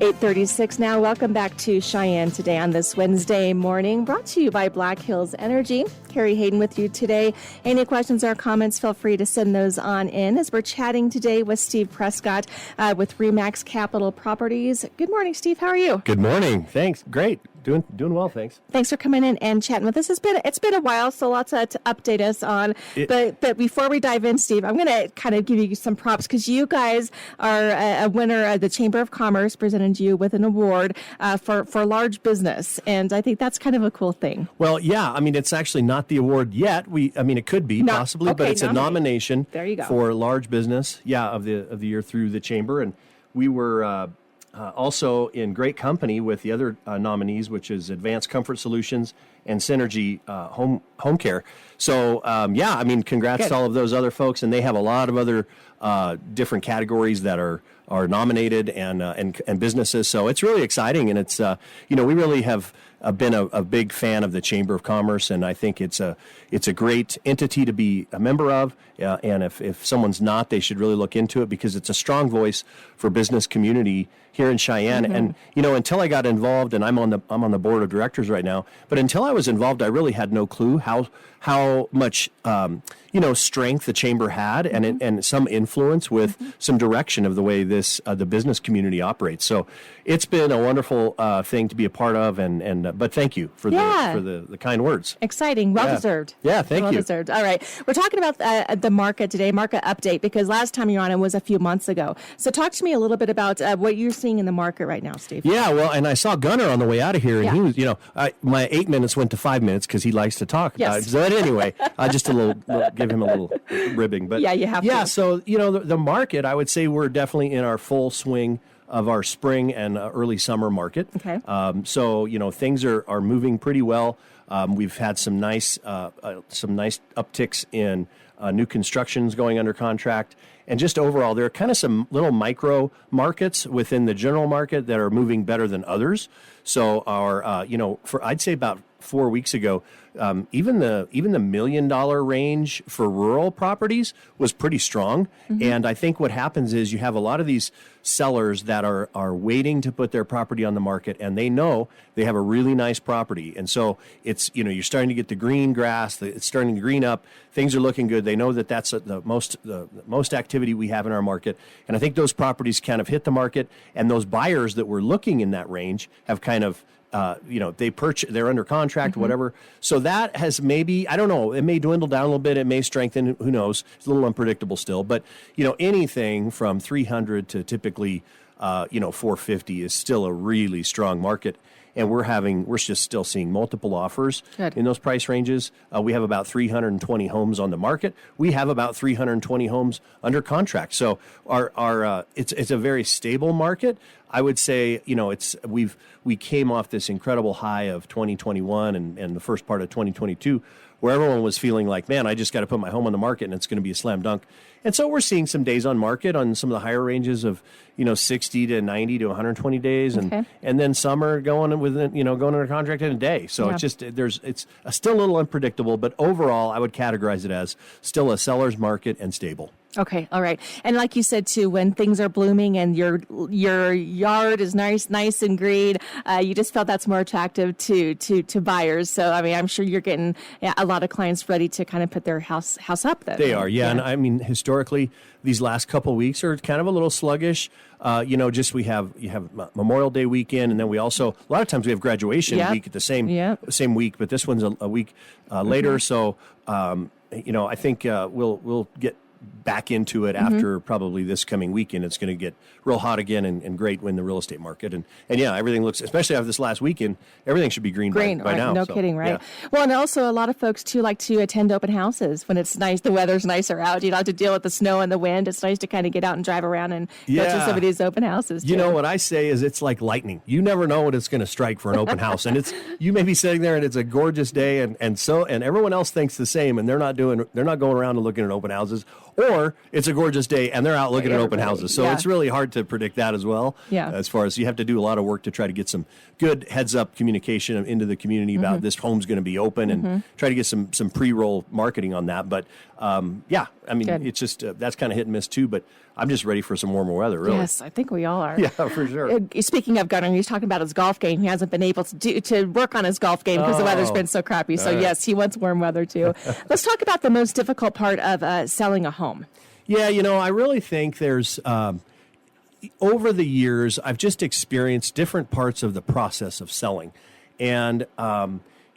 8:36 now. Welcome back to Cheyenne today on this Wednesday morning, brought to you by Black Hills Energy. Kerri Hayden with you today. Any questions or comments, feel free to send those on in as we're chatting today with Steve Prescott with REMAX Capitol Properties. Good morning, Steve. How are you? Good morning. Thanks. Great. Doing well, thanks. Thanks for coming in and chatting with us. It's been a while, so lots to update us on. But before we dive in, Steve, I'm going to kind of give you some props because you guys are a winner of the Chamber of Commerce presented you with an award for large business, and I think that's kind of a cool thing. Well, yeah. I mean, it's actually not the award yet. It could be possibly, but it's a nomination. There you go. For large business. Yeah, of the year through the chamber, and we were. Also in great company with the other nominees, which is Advanced Comfort Solutions and Synergy Home Care. So, congrats Good. to all of those other folks. And they have a lot of other different categories that are nominated and businesses. So it's really exciting. And it's, we really have been a big fan of the Chamber of Commerce. And I think it's a great entity to be a member of. And if someone's not, they should really look into it because it's a strong voice for business community here in Cheyenne. Mm-hmm. And, until I got involved, and I'm on the board of directors right now, but until I was involved, I really had no clue how much, strength the chamber had and some influence with some direction of the way the business community operates. So it's been a wonderful thing to be a part of. But thank you for the kind words. Exciting. Well-deserved. Yeah, thank you. Well-deserved. All right. We're talking about the market today, market update, because last time you were on it was a few months ago. So talk to me a little bit about what you're seeing in the market right now, Steve. Yeah, well, and I saw Gunnar on the way out of here, and he was, my 8 minutes went to 5 minutes because he likes to talk. Yes. So anyway, just give him a little ribbing. But yeah, you have to. Yeah, so, the market, I would say we're definitely in our full swing of our spring and early summer market. Okay. So, things are moving pretty well. We've had some nice upticks in new constructions going under contract. And just overall, there are kind of some little micro markets within the general market that are moving better than others. So our, I'd say about 4 weeks ago, even the $1 million range for rural properties was pretty strong. Mm-hmm. And I think what happens is you have a lot of these sellers that are waiting to put their property on the market, and they know they have a really nice property. And so it's, you're starting to get the green grass, it's starting to green up, things are looking good. They know that that's the most activity we have in our market. And I think those properties kind of hit the market, and those buyers that were looking in that range have kind of they're under contract, mm-hmm. whatever. So that has maybe, I don't know, it may dwindle down a little bit. It may strengthen. Who knows? It's a little unpredictable still. But, anything from 300 to typically, 450 is still a really strong market. And we're just still seeing multiple offers in those price ranges. We have about 320 homes on the market. We have about 320 homes under contract. So it's a very stable market. I would say, we came off this incredible high of 2021 and the first part of 2022, where everyone was feeling like, man, I just got to put my home on the market and it's going to be a slam dunk. And so we're seeing some days on market on some of the higher ranges of, 60 to 90 to 120 days. And then some are going under contract in a day. So it's still a little unpredictable, but overall I would categorize it as still a seller's market and stable. Okay. All right. And like you said, too, when things are blooming and your yard is nice and green, you just felt that's more attractive to buyers. So, I'm sure you're getting a lot of clients ready to kind of put their house up then. They are. Yeah. And historically, these last couple of weeks are kind of a little sluggish. You have Memorial Day weekend, and then we also, a lot of times we have graduation week at the same week, but this one's a week later. So, I think we'll get back into it after probably this coming weekend. It's going to get real hot again and great in the real estate market. And everything looks, especially after this last weekend, everything should be green by now. No kidding, right? Yeah. Well, and also a lot of folks too like to attend open houses when it's nice, the weather's nicer out. You don't have to deal with the snow and the wind. It's nice to kind of get out and drive around and go to some of these open houses too. What I say is it's like lightning. You never know when it's going to strike for an open house. And you may be sitting there and it's a gorgeous day and everyone else thinks the same, and they're not going around and looking at open houses. Or it's a gorgeous day and they're out looking at open houses. So it's really hard to predict that as well. Yeah. As far as you have to do a lot of work to try to get some good heads-up communication into the community about this home's going to be open and try to get some pre-roll marketing on that. But, it's just that's kind of hit and miss too. But I'm just ready for some warmer weather, really. Yes, I think we all are. Yeah, for sure. Speaking of Gunnar, he's talking about his golf game. He hasn't been able to work on his golf game because the weather's been so crappy. So, yes, he wants warm weather, too. Let's talk about the most difficult part of selling a home. Yeah, I really think there's, over the years, I've just experienced different parts of the process of selling. And,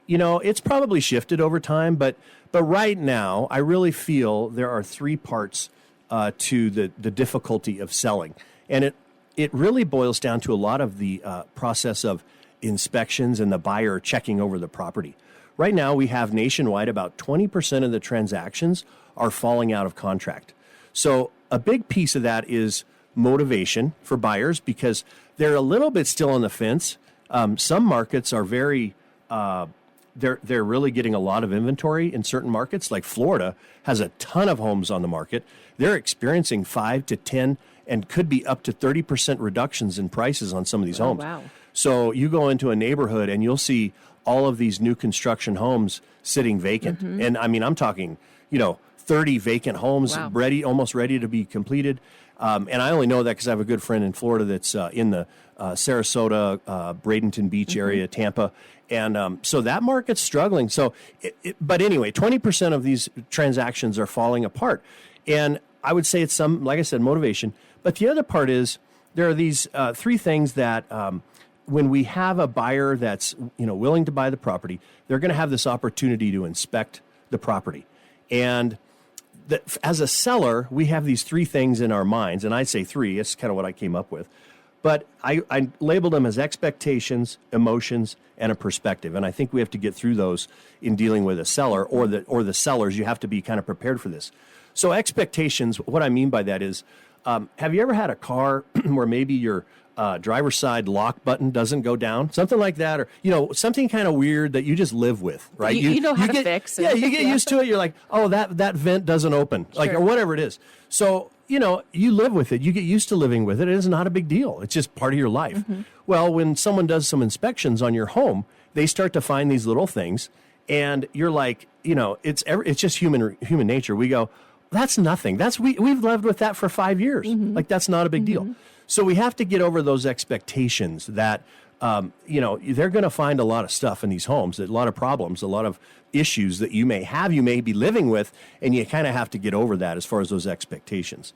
it's probably shifted over time, but right now, I really feel there are three parts to the difficulty of selling. And it really boils down to a lot of the process of inspections and the buyer checking over the property. Right now, we have nationwide about 20% of the transactions are falling out of contract. So a big piece of that is motivation for buyers because they're a little bit still on the fence. Some markets are very they're really getting a lot of inventory in certain markets. Like Florida has a ton of homes on the market. They're experiencing 5 to 10 and could be up to 30% reductions in prices on some of these homes. Wow. So you go into a neighborhood and you'll see all of these new construction homes sitting vacant. And I mean, I'm talking, 30 vacant homes almost ready to be completed. And I only know that because I have a good friend in Florida that's in the Sarasota, Bradenton Beach area, Tampa. And so that market's struggling. So, but anyway, 20% of these transactions are falling apart. And I would say it's some, like I said, motivation. But the other part is there are these three things that when we have a buyer that's, willing to buy the property, they're going to have this opportunity to inspect the property. And as a seller, we have these three things in our minds. And I say three, it's kind of what I came up with. But I labeled them as expectations, emotions, and a perspective. And I think we have to get through those in dealing with a seller or the sellers. You have to be kind of prepared for this. So expectations, what I mean by that is, have you ever had a car where maybe your driver's side lock button doesn't go down? Something like that, or, something kind of weird that you just live with, right? You know how to fix it. Yeah, you get used to it. You're like, oh, that vent doesn't open, or whatever it is. So, you live with it. You get used to living with it. It is not a big deal. It's just part of your life. Well, when someone does some inspections on your home, they start to find these little things, and you're like, it's just human nature. We go, that's nothing. We've lived with that for 5 years. Like, that's not a big deal. So we have to get over those expectations that, they're going to find a lot of stuff in these homes, a lot of problems, a lot of issues that you may be living with, and you kind of have to get over that as far as those expectations.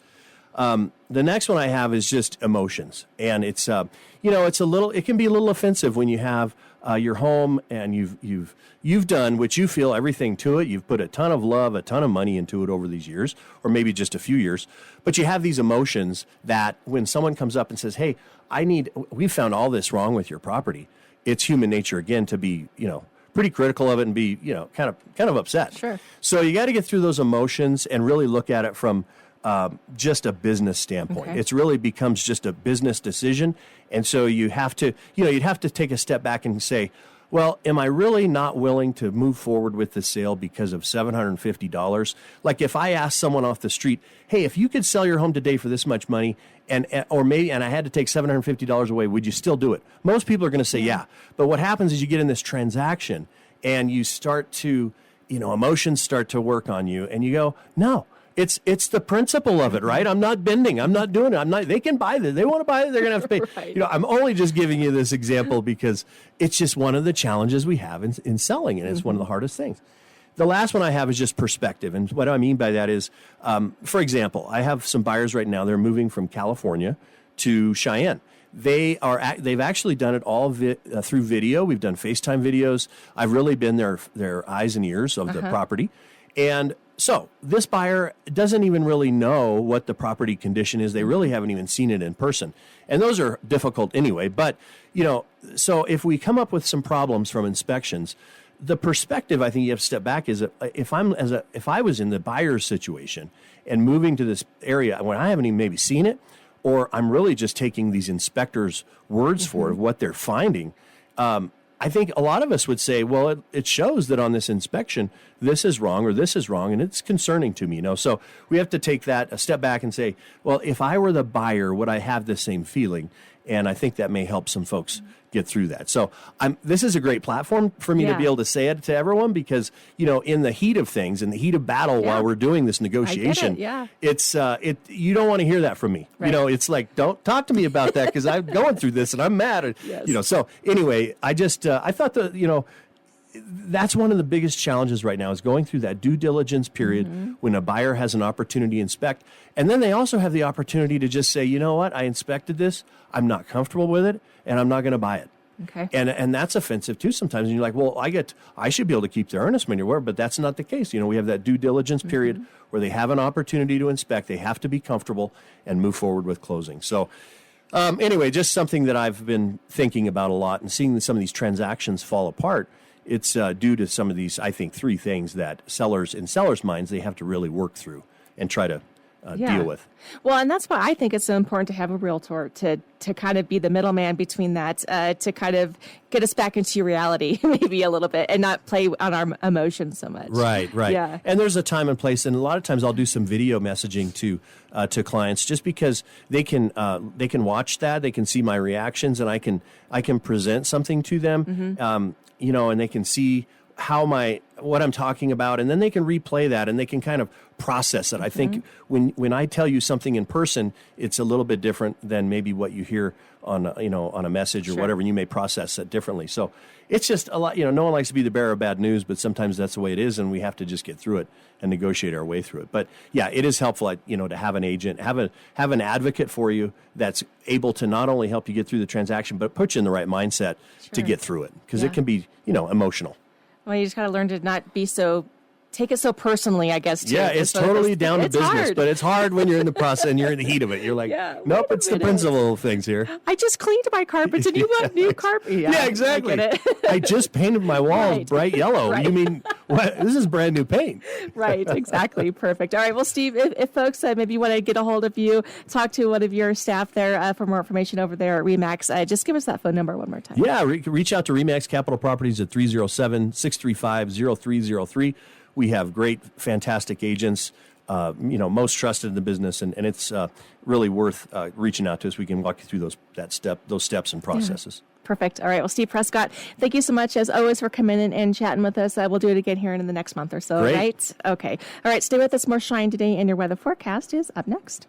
The next one I have is just emotions. And it's, it can be a little offensive when you have your home and you've done what you feel everything to it. You've put a ton of love, a ton of money into it over these years, or maybe just a few years. But you have these emotions that when someone comes up and says, hey, we found all this wrong with your property. It's human nature, again, to be, pretty critical of it and be, kind of upset. Sure. So you got to get through those emotions and really look at it from just a business standpoint. Okay. It really becomes just a business decision. And so you have to, you'd have to take a step back and say, well, am I really not willing to move forward with the sale because of $750? Like if I asked someone off the street, hey, if you could sell your home today for this much money, and I had to take $750 away, would you still do it? Most people are going to say yeah. But what happens is you get in this transaction and you start to, emotions start to work on you, and you go, no. It's the principle of it, right? I'm not bending. I'm not doing it. They can buy this. They want to buy it. They're going to have to pay. Right. I'm only just giving you this example because it's just one of the challenges we have in selling, and it's one of the hardest things. The last one I have is just perspective. And what I mean by that is, for example, I have some buyers right now. They're moving from California to Cheyenne. They've actually done it all through video. We've done FaceTime videos. I've really been their eyes and ears of the property. And so this buyer doesn't even really know what the property condition is. They really haven't even seen it in person. And those are difficult anyway. But, so if we come up with some problems from inspections, the perspective I think you have to step back is if I was in the buyer's situation and moving to this area when I haven't even maybe seen it, or I'm really just taking these inspectors' words for it, what they're finding, I think a lot of us would say, well, it shows that on this inspection, this is wrong or this is wrong, and it's concerning to me, So we have to take that a step back and say, well, if I were the buyer, would I have the same feeling? And I think that may help some folks get through that. So this is a great platform for me to be able to say it to everyone because, in the heat of things, in the heat of battle while we're doing this negotiation, it's you don't want to hear that from me. Right. It's like, don't talk to me about that because I'm going through this and I'm mad. So anyway, I just, I thought that, that's one of the biggest challenges right now is going through that due diligence period when a buyer has an opportunity to inspect. And then they also have the opportunity to just say, you know what, I inspected this, I'm not comfortable with it, and I'm not going to buy it. Okay. And that's offensive too sometimes. And you're like, well, I should be able to keep the earnest money word, but that's not the case. We have that due diligence period where they have an opportunity to inspect. They have to be comfortable and move forward with closing. So anyway, just something that I've been thinking about a lot and seeing some of these transactions fall apart. It's due to some of these, I think, three things that in sellers' minds, they have to really work through and try to deal with. Well, and that's why I think it's so important to have a realtor to kind of be the middleman between that, to kind of get us back into reality maybe a little bit and not play on our emotions so much. Right. Yeah. And there's a time and place, and a lot of times I'll do some video messaging to clients just because they can watch that, they can see my reactions, and I can present something to them, and they can see what I'm talking about, and then they can replay that and they can kind of process it. I think when I tell you something in person, it's a little bit different than maybe what you hear on a message or whatever, and you may process it differently. So it's just a lot, no one likes to be the bearer of bad news, but sometimes that's the way it is, and we have to just get through it and negotiate our way through it. But yeah, it is helpful, to have an agent, have an advocate for you that's able to not only help you get through the transaction, but put you in the right mindset to get through it, because it can be, emotional. Well, you just got to learn to not take it so personally, I guess, too. Yeah, it's totally down to business, hard. But it's hard when you're in the process and you're in the heat of it. You're like, nope, it's the principal things here. I just cleaned my carpets and you want new carpet. Yeah, exactly. I just painted my walls bright yellow. Right. You mean, what? This is brand new paint. Right, exactly. Perfect. All right, well, Steve, if folks maybe want to get a hold of you, talk to one of your staff there for more information over there at REMAX, just give us that phone number one more time. Yeah, reach out to REMAX Capitol Properties at 307-635-0303. We have great, fantastic agents, most trusted in the business, and it's really worth reaching out to us. We can walk you through those steps and processes. Yeah. Perfect. All right. Well, Steve Prescott, thank you so much, as always, for coming in and chatting with us. We'll do it again here in the next month or so, Great. right? Okay. All right. Stay with us. More Shine today, and your weather forecast is up next.